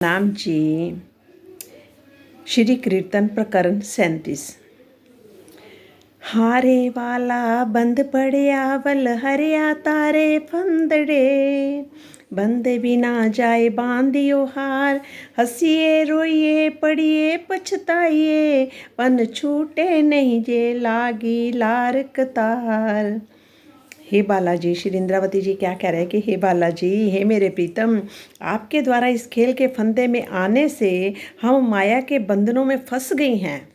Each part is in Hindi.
नाम जी। श्री कीर्तन प्रकरण 37। हारे वाला बंद पड़िया वल हरिया तारे फंदड़े, बंद बिना जाए बांधियो हार, हंसिए रोइए पड़िए पछताइए, पन छूटे नहीं जे लागी लार कतार। हे बालाजी, श्री इंद्रावती जी क्या कह रहे हैं कि हे बालाजी, हे मेरे प्रीतम, आपके द्वारा इस खेल के फंदे में आने से हम माया के बंधनों में फंस गई हैं।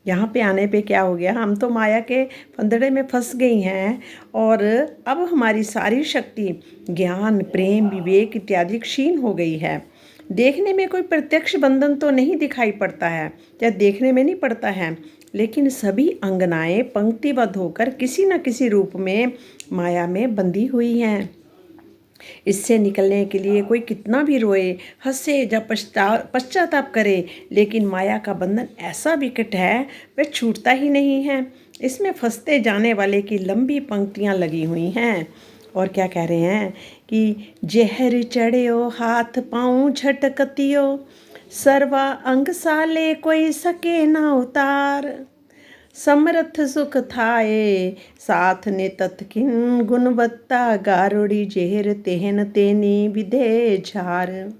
यहाँ पे आने पे क्या हो गया, हम तो माया के फंदड़े में फंस गई हैं और अब हमारी सारी शक्ति ज्ञान प्रेम विवेक इत्यादि क्षीण हो गई है। देखने में कोई प्रत्यक्ष बंधन तो नहीं दिखाई पड़ता है, या देखने में नहीं पड़ता है, लेकिन सभी अंगनाएं पंक्तिबद्ध होकर किसी न किसी रूप में माया में बंधी हुई हैं। इससे निकलने के लिए कोई कितना भी रोए, हंसे या पश्चाताप करे, लेकिन माया का बंधन ऐसा विकट है वह छूटता ही नहीं है। इसमें फंसते जाने वाले की लंबी पंक्तियां लगी हुई हैं। और क्या कह रहे हैं कि जहर चढ़ियो हाथ पाँव झटकतियो, सर्वा अंग साले कोई सके ना उतार, समर्थ सुख थाए साथ ने तत्किन गुणवत्ता, गारुड़ी जेहर तेहन तेनी विधे झार।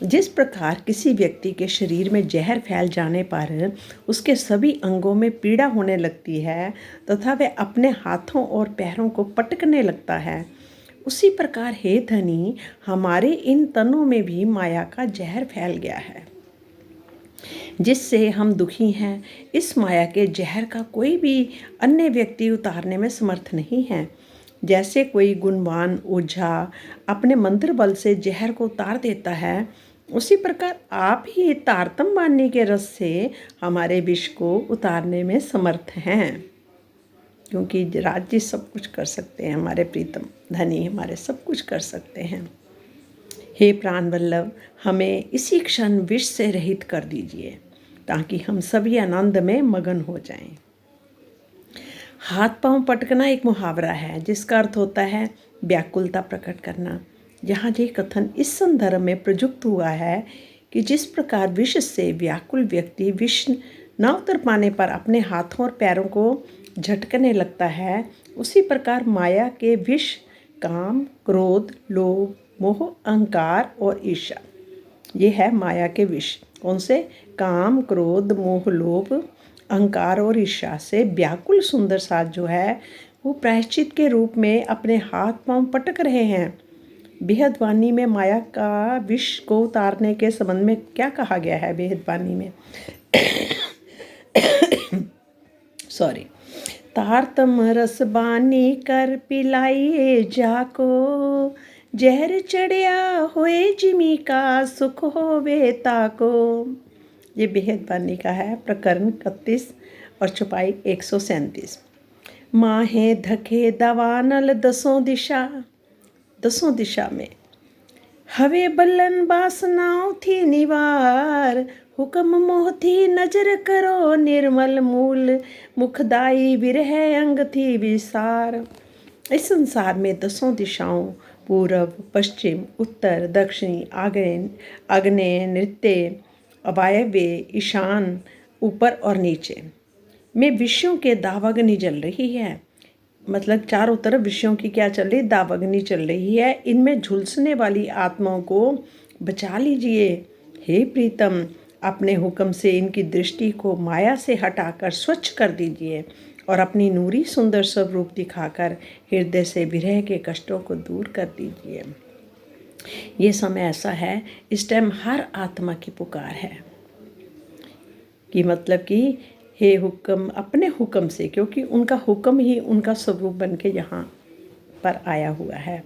जिस प्रकार किसी व्यक्ति के शरीर में जहर फैल जाने पर उसके सभी अंगों में पीड़ा होने लगती है तथा वह अपने हाथों और पैरों को पटकने लगता है, उसी प्रकार हे धनी, हमारे इन तनों में भी माया का जहर फैल गया है, जिससे हम दुखी हैं। इस माया के जहर का कोई भी अन्य व्यक्ति उतारने में समर्थ नहीं है। जैसे कोई गुणवान ओझा अपने मंत्र बल से जहर को उतार देता है, उसी प्रकार आप ही तारतम बानी के रस से हमारे विष को उतारने में समर्थ हैं, क्योंकि राज्य सब कुछ कर सकते हैं, हमारे प्रीतम धनी हमारे सब कुछ कर सकते हैं। हे प्राण वल्लभ, हमें इसी क्षण विष से रहित कर दीजिए ताकि हम सभी आनंद में मगन हो जाएं। हाथ पांव पटकना एक मुहावरा है जिसका अर्थ होता है व्याकुलता प्रकट करना। यहाँ ये कथन इस संदर्भ में प्रयुक्त हुआ है कि जिस प्रकार विष से व्याकुल व्यक्ति विष न उतर पाने पर अपने हाथों और पैरों को झटकने लगता है, उसी प्रकार माया के विष काम क्रोध लोभ मोह अहंकार और ईर्ष्या, ये है माया के विष। कौन से? काम क्रोध मोह लोभ अहंकार और ईर्ष्या से व्याकुल सुंदर साथ जो है वो प्रायश्चित के रूप में अपने हाथ पांव पटक रहे हैं। बेहद वाणी में माया का विष को उतारने के संबंध में क्या कहा गया है? बेहद वाणी में सॉरी, तारतम रस बानी कर पिलाइए जाको, जहर चढ़िया होए जिमी का सुख होवे ताको। ये बेहद वाणी का है, प्रकरण 31 और छुपाई 137। माहे धके दवानल दसों दिशा में, हवे बल्लन बासनाओं थी निवार, हुक्म मोह थी नजर करो निर्मल मूल, मुखदाई विरह अंग थी विसार। इस संसार में दसों दिशाओं पूर्व पश्चिम उत्तर दक्षिणी आग्नेय नृत्य अवायव्य ईशान ऊपर और नीचे में विषयों के दावाग्नि जल रही है। मतलब चारों तरफ विषयों की क्या चल रही? दावाग्नि चल रही है। इनमें झुलसने वाली आत्माओं को बचा लीजिए। हे प्रीतम, अपने हुक्म से इनकी दृष्टि को माया से हटाकर स्वच्छ कर दीजिए और अपनी नूरी सुंदर स्वरूप दिखाकर हृदय से विरह के कष्टों को दूर कर दीजिए। ये समय ऐसा है, इस टाइम हर आत्मा की पुकार है कि मतलब कि हे हुक्म, अपने हुक्म से, क्योंकि उनका हुक्म ही उनका स्वरूप बन के यहाँ पर आया हुआ है।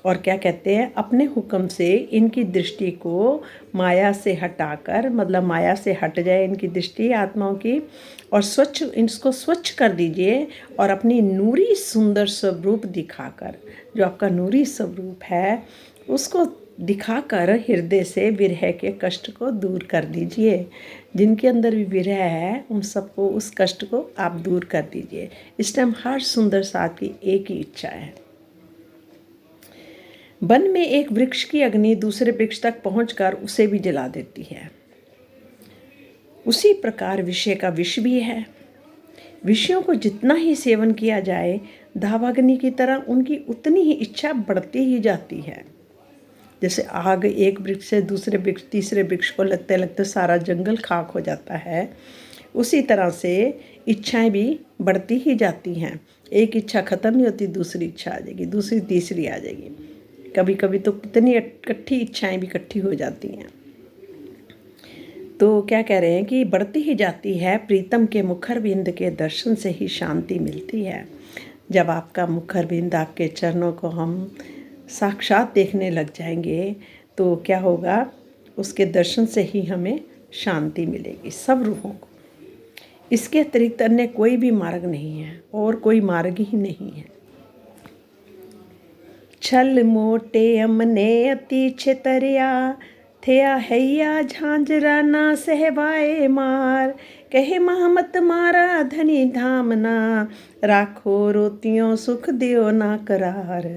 और क्या कहते हैं? अपने हुक्म से इनकी दृष्टि को माया से हटाकर, मतलब माया से हट जाए इनकी दृष्टि आत्माओं की, और इसको स्वच्छ कर दीजिए और अपनी नूरी सुंदर स्वरूप दिखाकर, जो आपका नूरी स्वरूप है उसको दिखाकर हृदय से विरह के कष्ट को दूर कर दीजिए। जिनके अंदर भी विरह है उन सबको, उस कष्ट को आप दूर कर दीजिए। इस टाइम हर सुंदर साथ की एक ही इच्छा है, वन में एक वृक्ष की अग्नि दूसरे वृक्ष तक पहुंचकर उसे भी जला देती है। उसी प्रकार विषय का विष भी है। विषयों को जितना ही सेवन किया जाए, दावाग्नि की तरह उनकी उतनी ही इच्छा बढ़ती ही जाती है। जैसे आग एक वृक्ष से दूसरे वृक्ष, तीसरे वृक्ष को लगते लगते सारा जंगल खाक हो जाता है, उसी तरह से इच्छाएं भी बढ़ती ही जाती हैं। एक इच्छा ख़त्म नहीं होती, दूसरी इच्छा आ जाएगी, दूसरी तीसरी आ जाएगी। कभी कभी तो कितनी इकट्ठी इच्छाएं भी इकट्ठी हो जाती हैं। तो क्या कह रहे हैं कि बढ़ती ही जाती है। प्रीतम के मुखरबिंद के दर्शन से ही शांति मिलती है। जब आपका मुखरबिंद, आपके चरणों को हम साक्षात देखने लग जाएंगे तो क्या होगा, उसके दर्शन से ही हमें शांति मिलेगी सब रूहों को। इसके अतिरिक्त अन्य कोई भी मार्ग नहीं है और कोई मार्ग ही नहीं है। छल मोटे अमने अति छेतरिया, थया हैया झांझरा ना सहवाए मार, कहे महमत मारा धनी धामना, राखो रोतियों सुख दियो ना करार।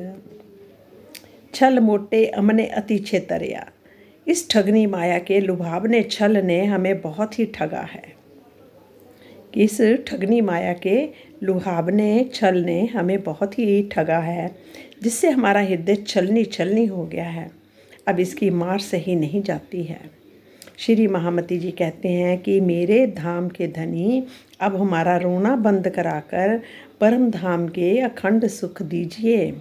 छल मोटे अमने अति छेतरिया, इस ठगनी माया के लुभावने छल ने हमें बहुत ही ठगा है। कि इस ठगनी माया के लुभावने छल ने हमें बहुत ही ठगा है, जिससे हमारा हृदय छलनी छलनी हो गया है, अब इसकी मार सही नहीं जाती है। श्री महामती जी कहते हैं कि मेरे धाम के धनी, अब हमारा रोना बंद कराकर परम धाम के अखंड सुख दीजिए,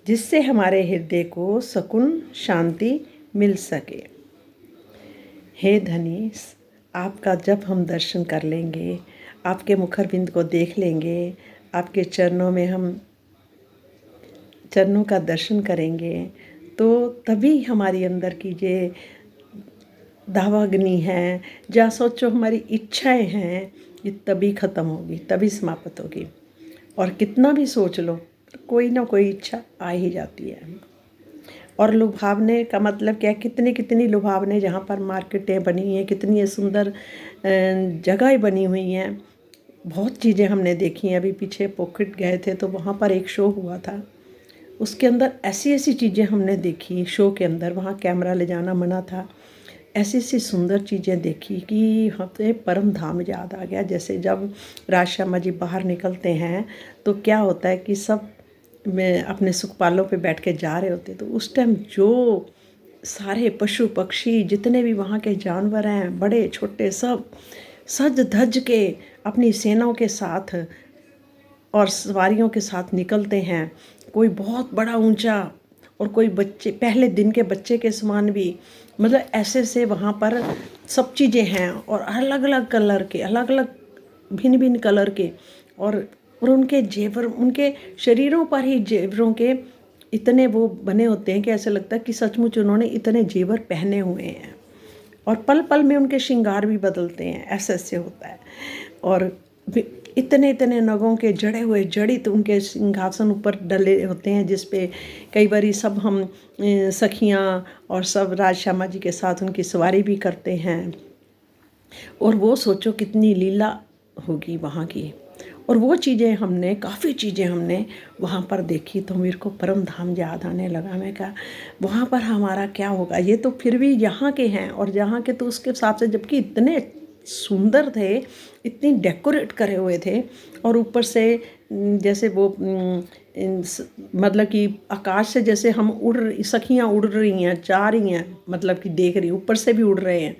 जिससे हमारे हृदय को सुकून शांति मिल सके। हे धनी, आपका जब हम दर्शन कर लेंगे, आपके मुखरबिंद को देख लेंगे, आपके चरणों में हम चरणों का दर्शन करेंगे, तो तभी हमारी अंदर की ये दावाग्नि है, जहाँ सोचो हमारी इच्छाएं हैं, ये तभी ख़त्म होगी, तभी समाप्त होगी। और कितना भी सोच लो, कोई ना कोई इच्छा आ ही जाती है। और लुभावने का मतलब क्या, कितनी कितनी लुभावने, जहाँ पर मार्केटें बनी हैं, कितनी सुंदर जगहें बनी हुई हैं, बहुत चीज़ें हमने देखी हैं। अभी पीछे पोखट गए थे तो वहाँ पर एक शो हुआ था, उसके अंदर ऐसी ऐसी चीज़ें हमने देखी शो के अंदर, वहाँ कैमरा ले जाना मना था। ऐसी ऐसी सुंदर चीज़ें देखी कि हमें परम धाम याद आ गया। जैसे जब राजश्यामा जी बाहर निकलते हैं तो क्या होता है कि सब में अपने सुखपालों पे बैठ के जा रहे होते, तो उस टाइम जो सारे पशु पक्षी जितने भी वहाँ के जानवर हैं, बड़े छोटे, सब सज धज के अपनी सेनाओं के साथ और सवारियों के साथ निकलते हैं। कोई बहुत बड़ा ऊंचा और कोई बच्चे, पहले दिन के बच्चे के समान भी, मतलब ऐसे से वहाँ पर सब चीज़ें हैं, और अलग अलग कलर के, अलग अलग भिन्न भिन्न कलर के, और उनके जेवर, उनके शरीरों पर ही जेवरों के इतने वो बने होते हैं कि ऐसा लगता है कि सचमुच उन्होंने इतने जेवर पहने हुए हैं। और पल पल में उनके श्रृंगार भी बदलते हैं, ऐसे ऐसे होता है। और इतने इतने नगों के जड़े हुए जड़ित उनके सिंहासन ऊपर डले होते हैं, जिस पे कई बारी सब हम सखियाँ और सब राजश्यामा जी के साथ उनकी सवारी भी करते हैं। और वो सोचो कितनी लीला होगी वहाँ की। और वो चीज़ें हमने, काफ़ी चीज़ें हमने वहाँ पर देखी, तो मेरे को परम धाम याद आने लगा। मैं कहा वहाँ पर हमारा क्या होगा, ये तो फिर भी यहाँ के हैं, और यहाँ के तो उसके हिसाब से, जबकि इतने सुंदर थे, इतनी डेकोरेट करे हुए थे, और ऊपर से जैसे वो मतलब कि आकाश से जैसे हम सखियाँ उड़ रही हैं, जा रही हैं, मतलब कि देख रही, ऊपर से भी उड़ रहे हैं।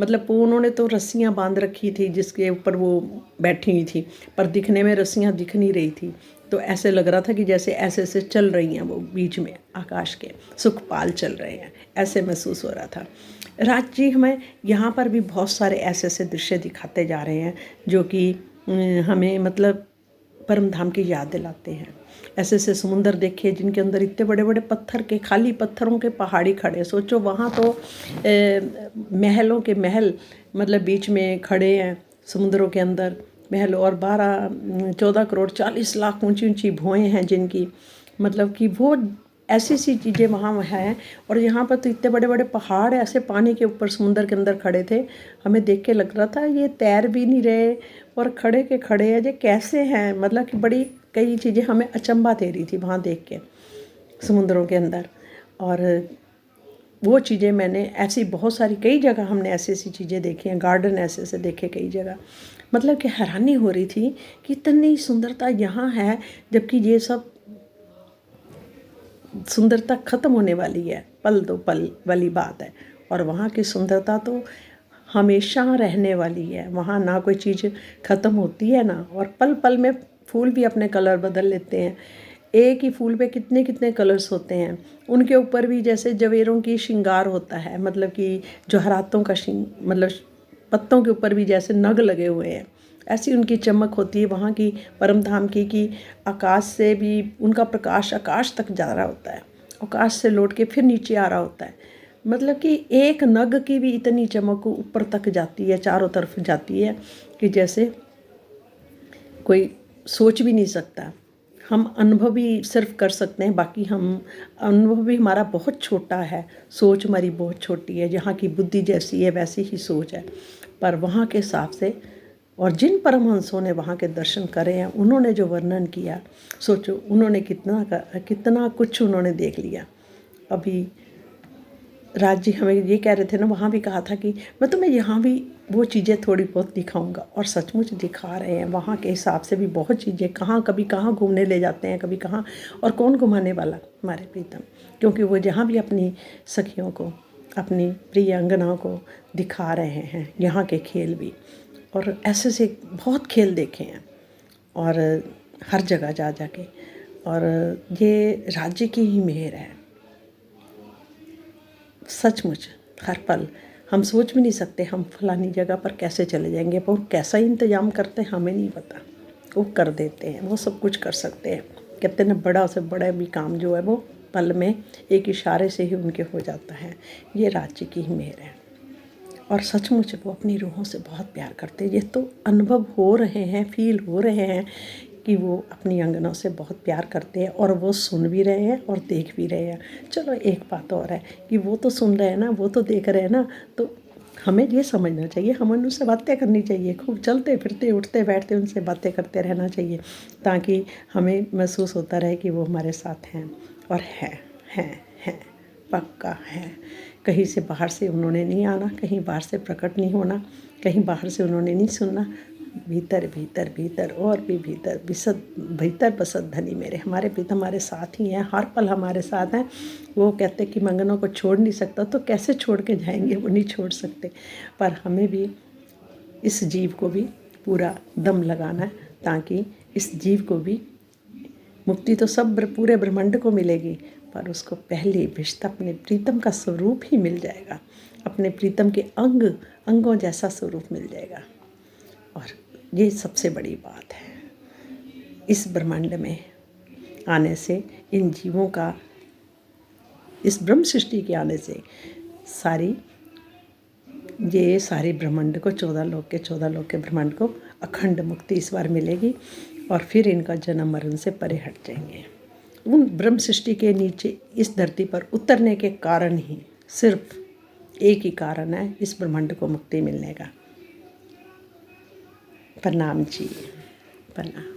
मतलब वो उन्होंने तो रस्सियाँ बांध रखी थी जिसके ऊपर वो बैठी हुई थी, पर दिखने में रस्सियाँ दिख नहीं रही थी, तो ऐसे लग रहा था कि जैसे ऐसे ऐसे चल रही हैं वो बीच में आकाश के, सुखपाल चल रहे हैं, ऐसे महसूस हो रहा था। राज जी हमें यहाँ पर भी बहुत सारे ऐसे ऐसे दृश्य दिखाते जा रहे हैं जो कि हमें मतलब परम धाम की याद दिलाते हैं। ऐसे ऐसे समुंदर देखे जिनके अंदर इतने बड़े बड़े पत्थर के, खाली पत्थरों के पहाड़ी खड़े, सोचो वहाँ तो महलों के महल मतलब बीच में खड़े हैं समुद्रों के अंदर महल, और 14 करोड़ 40 लाख ऊंची ऊंची भुएँ हैं जिनकी, मतलब कि वो ऐसी सी चीज़ें वहाँ हैं। और यहाँ पर तो इतने बड़े बड़े पहाड़ ऐसे पानी के ऊपर समुंदर के अंदर खड़े थे, हमें देख के लग रहा था ये तैर भी नहीं रहे और खड़े के खड़े हैं, ये कैसे हैं, मतलब कि बड़ी कई चीज़ें हमें अचंभा दे रही थी वहाँ देख के समुद्रों के अंदर। और वो चीज़ें मैंने ऐसी बहुत सारी कई जगह हमने ऐसी ऐसी चीज़ें देखी हैं, गार्डन ऐसे ऐसे देखे कई जगह, मतलब कि हैरानी हो रही थी कि इतनी सुंदरता यहाँ है, जबकि ये सब सुंदरता ख़त्म होने वाली है, पल दो पल वाली बात है। और वहाँ की सुंदरता तो हमेशा रहने वाली है, वहाँ ना कोई चीज़ ख़त्म होती है ना, और पल पल में फूल भी अपने कलर बदल लेते हैं। एक ही फूल पे कितने कितने कलर्स होते हैं, उनके ऊपर भी जैसे जवेरों की श्रृंगार होता है, मतलब कि जौहरातों का मतलब पत्तों के ऊपर भी जैसे नग लगे हुए हैं, ऐसी उनकी चमक होती है वहाँ की परम धाम की, कि आकाश से भी उनका प्रकाश आकाश तक जा रहा होता है, आकाश से लौट के फिर नीचे आ रहा होता है। मतलब कि एक नग की भी इतनी चमक ऊपर तक जाती है, चारों तरफ जाती है, कि जैसे कोई सोच भी नहीं सकता। हम अनुभव भी सिर्फ कर सकते हैं, बाकी हम अनुभव भी हमारा बहुत छोटा है, सोच हमारी बहुत छोटी है, जहाँ की बुद्धि जैसी है वैसी ही सोच है। पर वहाँ के हिसाब से, और जिन परमहंसों ने वहाँ के दर्शन करे हैं, उन्होंने जो वर्णन किया, सोचो उन्होंने कितना कुछ उन्होंने देख लिया। अभी राज जी हमें ये कह रहे थे ना, वहाँ भी कहा था कि मैं तुम्हें यहाँ भी वो चीज़ें थोड़ी बहुत दिखाऊंगा, और सचमुच दिखा रहे हैं। वहाँ के हिसाब से भी बहुत चीज़ें, कहाँ कभी कहाँ घूमने ले जाते हैं, कभी कहाँ, और कौन घुमाने वाला, हमारे प्रीतम, क्योंकि वो जहाँ भी अपनी सखियों को, अपनी प्रिय अंगनाओं को दिखा रहे हैं यहाँ के खेल भी, और ऐसे से बहुत खेल देखे हैं, और हर जगह जा जा के, और ये राज्य की ही मेहर है सचमुच। हर पल हम सोच भी नहीं सकते हम फलानी जगह पर कैसे चले जाएंगे, पर वो कैसा इंतज़ाम करते हैं हमें नहीं पता, वो कर देते हैं, वो सब कुछ कर सकते हैं। कहते हैं बड़ा से बड़ा भी काम जो है वो पल में एक इशारे से ही उनके हो जाता है। ये राज्य की ही मेहर है, और सचमुच वो अपनी रूहों से बहुत प्यार करते हैं। ये तो अनुभव हो रहे हैं, फील हो रहे हैं कि वो अपनी अंगनों से बहुत प्यार करते हैं, और वो सुन भी रहे हैं और देख भी रहे हैं। चलो एक बात और है कि वो तो सुन रहे हैं ना, वो तो देख रहे हैं ना, तो हमें ये समझना चाहिए, हमें उनसे बातें करनी चाहिए, खूब चलते फिरते उठते बैठते उनसे बातें करते रहना चाहिए, ताकि हमें महसूस होता रहे कि वो हमारे साथ हैं, और हैं पक्का है। कहीं से बाहर से उन्होंने नहीं आना, कहीं बाहर से प्रकट नहीं होना, कहीं बाहर से उन्होंने नहीं सुनना। भीतर भीतर भीतर और भी भीतर भीतर बसत धनी मेरे, हमारे प्रीतम हमारे साथ ही हैं, हर पल हमारे साथ हैं। वो कहते कि मंगनों को छोड़ नहीं सकता, तो कैसे छोड़ के जाएंगे, वो नहीं छोड़ सकते। पर हमें भी इस जीव को भी पूरा दम लगाना है, ताकि इस जीव को भी मुक्ति तो सब पूरे ब्रह्मांड को मिलेगी, पर उसको पहली भिष्ट अपने प्रीतम का स्वरूप ही मिल जाएगा, अपने प्रीतम के अंगों जैसा स्वरूप मिल जाएगा। और ये सबसे बड़ी बात है, इस ब्रह्मांड में आने से, इन जीवों का इस ब्रह्म सृष्टि के आने से ये सारी ब्रह्मांड को 14 लोक के ब्रह्मांड को अखंड मुक्ति इस बार मिलेगी, और फिर इनका जन्म मरण से परे हट जाएंगे। उन ब्रह्म सृष्टि के नीचे इस धरती पर उतरने के कारण ही, सिर्फ एक ही कारण है इस ब्रह्मांड को मुक्ति मिलने का। प्रणाम जी, प्रणाम।